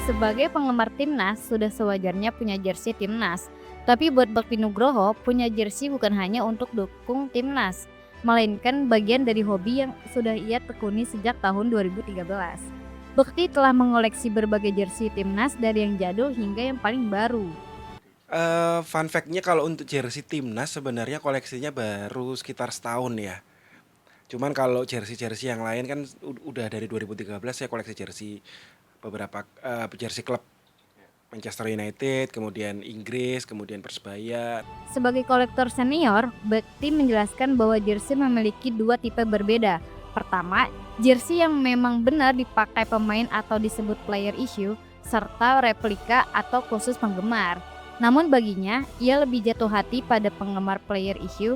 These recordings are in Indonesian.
Sebagai penggemar timnas, sudah sewajarnya punya jersey timnas. Tapi buat Bakti Nugroho, punya jersey bukan hanya untuk dukung timnas, melainkan bagian dari hobi yang sudah ia tekuni sejak tahun 2013. Bakti telah mengoleksi berbagai jersey timnas dari yang jadul hingga yang paling baru. Fun fact-nya kalau untuk jersey timnas sebenarnya koleksinya baru sekitar setahun ya. Cuman kalau jersey-jersey yang lain kan udah dari 2013 saya koleksi jersey beberapa jersey klub Manchester United, kemudian Inggris, kemudian Persebaya. Sebagai kolektor senior, Bakti menjelaskan bahwa jersey memiliki dua tipe berbeda. Pertama, jersey yang memang benar dipakai pemain atau disebut player issue, serta replika atau khusus penggemar. Namun baginya, ia lebih jatuh hati pada penggemar player issue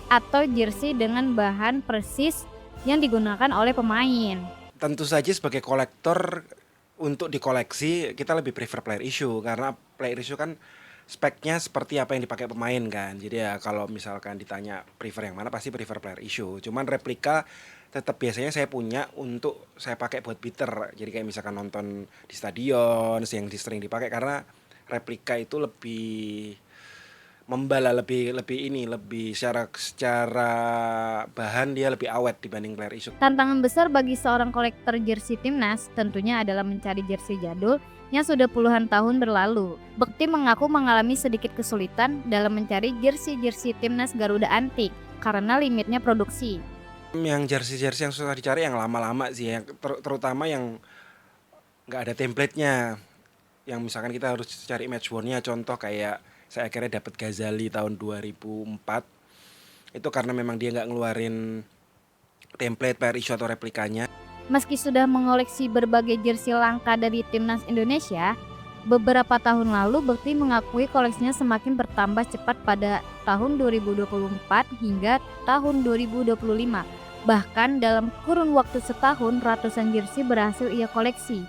atau jersey dengan bahan persis yang digunakan oleh pemain. Tentu saja sebagai kolektor untuk dikoleksi kita lebih prefer player issue karena player issue kan speknya seperti apa yang dipakai pemain kan. Jadi ya kalau misalkan ditanya prefer yang mana pasti prefer player issue. Cuman replika tetap biasanya saya punya untuk saya pakai buat beater. Jadi kayak misalkan nonton di stadion yang sering dipakai karena replika itu lebih membala lebih secara bahan dia lebih awet dibanding player issue. Tantangan besar bagi seorang kolektor jersey timnas tentunya adalah mencari jersey jadul yang sudah puluhan tahun berlalu. Bakti mengaku mengalami sedikit kesulitan dalam mencari jersey-jersey timnas Garuda antik karena limitnya produksi. Yang jersey-jersey yang susah dicari yang lama-lama sih, yang terutama yang nggak ada template-nya. Yang misalkan kita harus cari match worn-nya, contoh kayak saya akhirnya dapat Ghazali tahun 2004. Itu karena memang dia nggak ngeluarin template player issue atau replikanya. Meski sudah mengoleksi berbagai jersey langka dari timnas Indonesia, beberapa tahun lalu Bakti mengakui koleksinya semakin bertambah cepat pada tahun 2024 hingga tahun 2025. Bahkan dalam kurun waktu setahun ratusan jersey berhasil ia koleksi.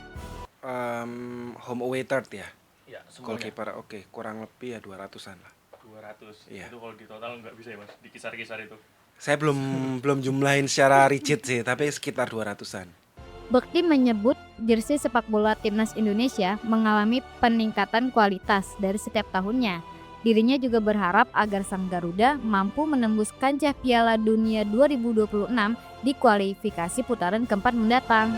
Home away third ya, Ya, semuanya goalkeeper oke, kurang lebih ya 200-an lah. 200. Iya. Itu kalau di total nggak bisa ya Mas, di kisar-kisar itu. Saya belum jumlahin secara rigid sih, tapi sekitar 200-an. Bakti menyebut jersey sepak bola timnas Indonesia mengalami peningkatan kualitas dari setiap tahunnya. Dirinya juga berharap agar sang Garuda mampu menembus kancah Piala Dunia 2026 di kualifikasi putaran keempat mendatang.